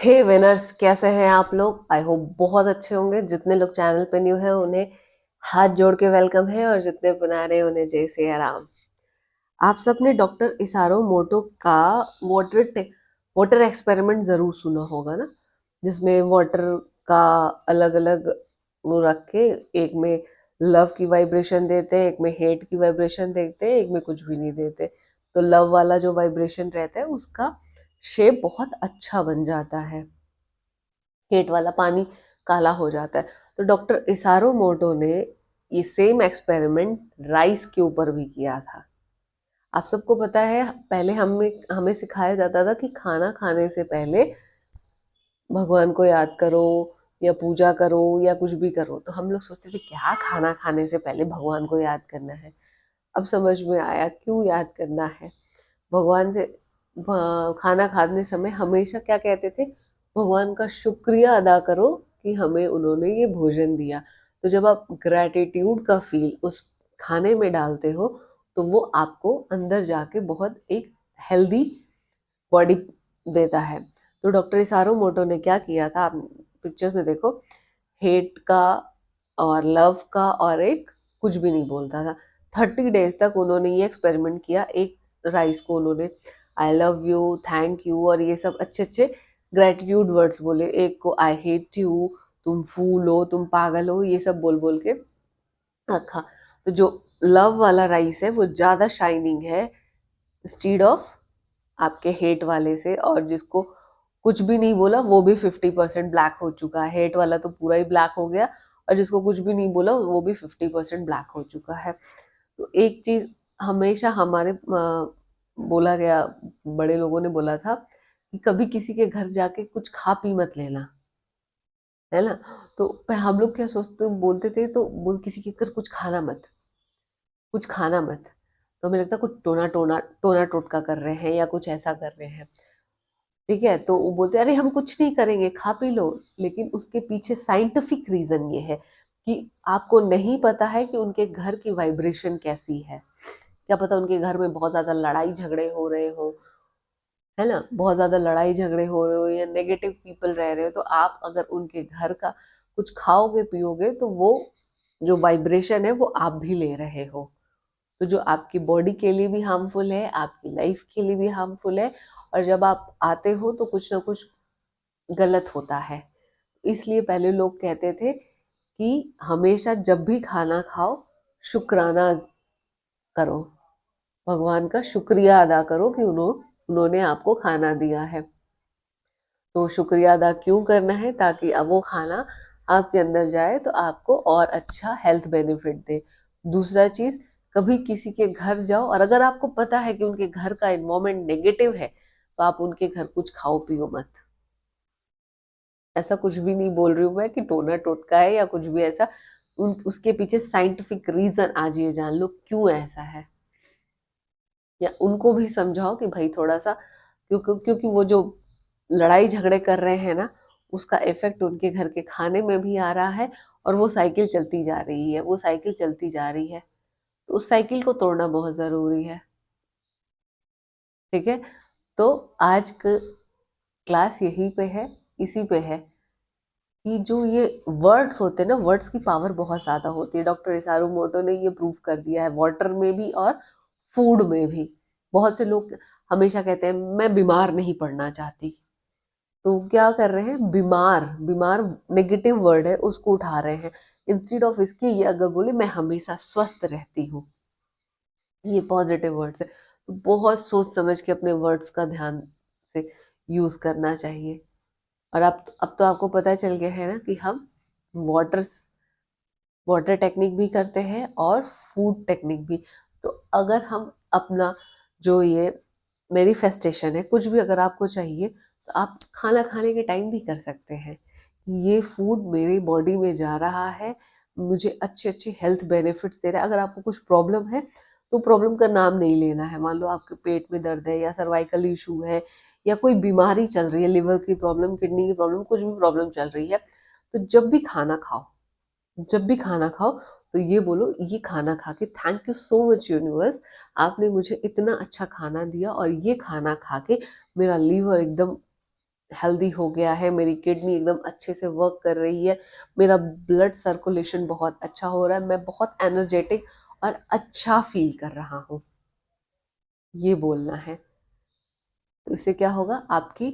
हे winners, कैसे हैं आप लोग? आई होप बहुत अच्छे होंगे। जितने लोग चैनल पे न्यू है उन्हें हाथ जोड़ के वेलकम है, और जितने बना रहे हैं उन्हें जय सिया राम। आप सबने डॉक्टर इसारो मोटो का वाटर वाटर एक्सपेरिमेंट जरूर सुना होगा ना, जिसमें वाटर का अलग अलग वो रख के एक में लव की वाइब्रेशन देते हैं, एक में हेट की वाइब्रेशन देते हैं, एक में कुछ भी नहीं देते। तो लव वाला जो वाइब्रेशन रहता है उसका शेप बहुत अच्छा बन जाता है, हेट वाला पानी काला हो जाता है। तो डॉक्टर इसारो मोटो ने ये सेम एक्सपेरिमेंट राइस के ऊपर भी किया था। आप सबको पता है, पहले हमें हमें सिखाया जाता था कि खाना खाने से पहले भगवान को याद करो या पूजा करो या कुछ भी करो। तो हम लोग सोचते थे क्या खाना खाने से पहले भगवान को याद करना है। अब समझ में आया क्यों याद करना है। भगवान से खाना खाने समय हमेशा क्या कहते थे? भगवान का शुक्रिया अदा करो कि हमें उन्होंने ये भोजन दिया। तो जब आप ग्रैटिट्यूड का फील उस खाने में डालते हो तो वो आपको अंदर जाके बहुत एक हेल्दी बॉडी देता है। तो डॉक्टर इसारो मोटो ने क्या किया था, आप पिक्चर्स में देखो, हेट का और लव का, और एक कुछ भी नहीं बोलता था। 30 डेज तक उन्होंने ये एक्सपेरिमेंट किया। एक राइस को उन्होंने I love you, thank you और ये सब अच्छे अच्छे ग्रेटिट्यूड वर्ड्स बोले। एक को आई हेट यू, तुम फूल हो, तुम पागल हो, ये सब बोल बोल के रखा। तो जो लव वाला राइस है वो ज्यादा शाइनिंग है इंस्टीड ऑफ आपके हेट वाले से, और जिसको कुछ भी नहीं बोला वो भी 50% ब्लैक हो चुका है। हेट वाला तो पूरा ही ब्लैक हो गया, और जिसको कुछ भी नहीं बोला वो भी 50% ब्लैक हो चुका है। तो एक चीज हमेशा हमारे बोला गया, बड़े लोगों ने बोला था कि कभी किसी के घर जाके कुछ खा पी मत लेना, है ना। तो हम लोग क्या सोचते बोलते थे, तो बोल किसी के घर कुछ खाना मत, कुछ खाना मत। तो हमें लगता कुछ टोना टोना टोना टोटका कर रहे हैं या कुछ ऐसा कर रहे हैं। ठीक है, तो वो बोलते अरे हम कुछ नहीं करेंगे, खा पी लो। लेकिन उसके पीछे साइंटिफिक रीजन ये है कि आपको नहीं पता है कि उनके घर की वाइब्रेशन कैसी है। क्या पता उनके घर में बहुत ज्यादा लड़ाई झगड़े हो रहे हो, है ना, बहुत ज्यादा लड़ाई झगड़े हो रहे हो या नेगेटिव पीपल रह रहे हो। तो आप अगर उनके घर का कुछ खाओगे पियोगे तो वो जो वाइब्रेशन है वो आप भी ले रहे हो। तो जो आपकी बॉडी के लिए भी हार्मफुल है, आपकी लाइफ के लिए भी हार्मफुल है। और जब आप आते हो तो कुछ ना कुछ गलत होता है। इसलिए पहले लोग कहते थे कि हमेशा जब भी खाना खाओ शुक्राना करो, भगवान का शुक्रिया अदा करो कि उन्होंने आपको खाना दिया है। तो शुक्रिया अदा क्यों करना है? ताकि अब वो खाना आपके अंदर जाए तो आपको और अच्छा हेल्थ बेनिफिट दे। दूसरा चीज, कभी किसी के घर जाओ और अगर आपको पता है कि उनके घर का एनवायरमेंट नेगेटिव है तो आप उनके घर कुछ खाओ पियो मत। ऐसा कुछ भी नहीं बोल रही हूँ मैं कि टोना टोटका है या कुछ भी ऐसा। उसके पीछे साइंटिफिक रीजन आज ये जान लो क्यों ऐसा है। या उनको भी समझाओ कि भाई थोड़ा सा, क्योंकि वो जो लड़ाई झगड़े कर रहे हैं ना, उसका इफेक्ट उनके घर के खाने में भी आ रहा है। और वो साइकिल चलती जा रही है, वो साइकिल चलती जा रही है। तो उस साइकिल को तोड़ना बहुत जरूरी है। ठीक है, तो आज का क्लास यहीं पे है, इसी पे है कि जो ये वर्ड्स होते हैं ना, वर्ड्स की पावर बहुत ज्यादा होती है। डॉक्टर इसारू मोटो ने ये प्रूव कर दिया है, वाटर में भी और फूड में भी। बहुत से लोग हमेशा कहते हैं मैं बीमार नहीं पड़ना चाहती। तो क्या कर रहे हैं? बीमार, बीमार नेगेटिव वर्ड है उसको उठा रहे हैं। इंस्टेड ऑफ इसके ये अगर बोले मैं हमेशा स्वस्थ रहती हूँ, ये पॉजिटिव वर्ड्स है। तो बहुत सोच समझ के अपने वर्ड्स का ध्यान से यूज करना चाहिए। और अब तो आपको पता चल गया है ना कि हम वाटर वाटर टेक्निक भी करते हैं और फूड टेक्निक भी। तो अगर हम अपना जो ये मैनिफेस्टेशन है, कुछ भी अगर आपको चाहिए तो आप खाना खाने के टाइम भी कर सकते हैं। ये फूड मेरी बॉडी में जा रहा है, मुझे अच्छे अच्छे हेल्थ बेनिफिट्स दे रहा है। अगर आपको कुछ प्रॉब्लम है तो प्रॉब्लम का नाम नहीं लेना है। मान लो आपके पेट में दर्द है या सर्वाइकल इशू है या कोई बीमारी चल रही है, लिवर की प्रॉब्लम, किडनी की प्रॉब्लम, कुछ भी प्रॉब्लम चल रही है, तो जब भी खाना खाओ, जब भी खाना खाओ तो ये बोलो, ये खाना खा के thank you so much universe, आपने मुझे इतना अच्छा खाना दिया और ये खाना खा के मेरा लीवर एकदम हेल्दी हो गया है, मेरी किडनी एकदम अच्छे से वर्क कर रही है, मेरा ब्लड सर्कुलेशन बहुत अच्छा हो रहा है, मैं बहुत एनर्जेटिक और अच्छा फील कर रहा हूँ, ये बोलना है। तो इससे क्या होगा, आपकी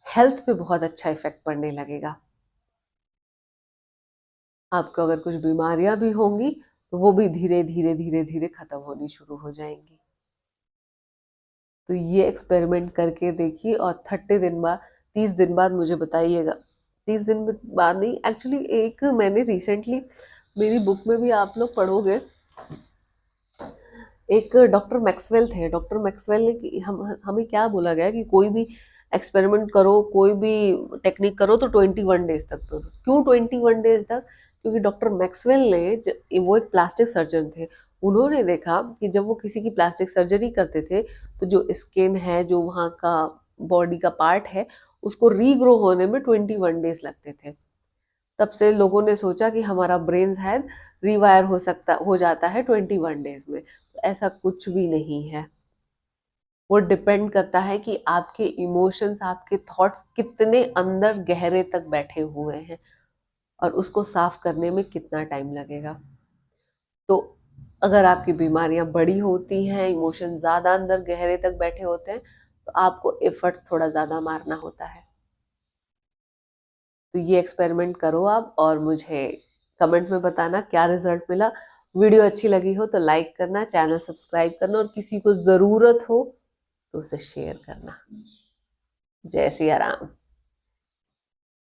हेल्थ पे बहुत अच्छा इफेक्ट पड़ने लगेगा। आपको अगर कुछ बीमारियां भी होंगी तो वो भी धीरे धीरे धीरे धीरे खत्म होनी शुरू हो जाएंगी। तो ये एक्सपेरिमेंट करके देखिए और 30 दिन बाद, 30 दिन बाद मुझे बताइएगा। 30 दिन बाद नहीं, एक्चुअली एक मैंने रिसेंटली, मेरी बुक में भी आप लोग पढ़ोगे, एक डॉक्टर मैक्सवेल थे। डॉक्टर मैक्सवेल ने हमें क्या बोला गया कि कोई भी एक्सपेरिमेंट करो, कोई भी टेक्निक करो तो 21 डेज तक। तो क्यों 21 डेज तक? क्योंकि डॉक्टर मैक्सवेल ने वो एक प्लास्टिक सर्जन थे। उन्होंने देखा कि जब वो किसी की प्लास्टिक सर्जरी करते थे तो जो स्किन है, जो वहाँ का बॉडी का पार्ट है, उसको रीग्रो होने में 21 डेज लगते थे। तब से लोगों ने सोचा कि हमारा ब्रेन शायद रिवायर हो जाता है 21 डेज में। तो ऐसा कुछ भी नहीं है। वो डिपेंड करता है कि आपके इमोशंस, आपके थॉट्स कितने अंदर गहरे तक बैठे हुए हैं और उसको साफ करने में कितना टाइम लगेगा। तो अगर आपकी बीमारियां बड़ी होती हैं, इमोशन ज्यादा अंदर गहरे तक बैठे होते हैं, तो आपको एफर्ट्स थोड़ा ज्यादा मारना होता है। तो ये एक्सपेरिमेंट करो आप और मुझे कमेंट में बताना क्या रिजल्ट मिला। वीडियो अच्छी लगी हो तो लाइक करना, चैनल सब्सक्राइब करना और किसी को ज़रूरत हो तो उसे शेयर करना। जय सिया राम।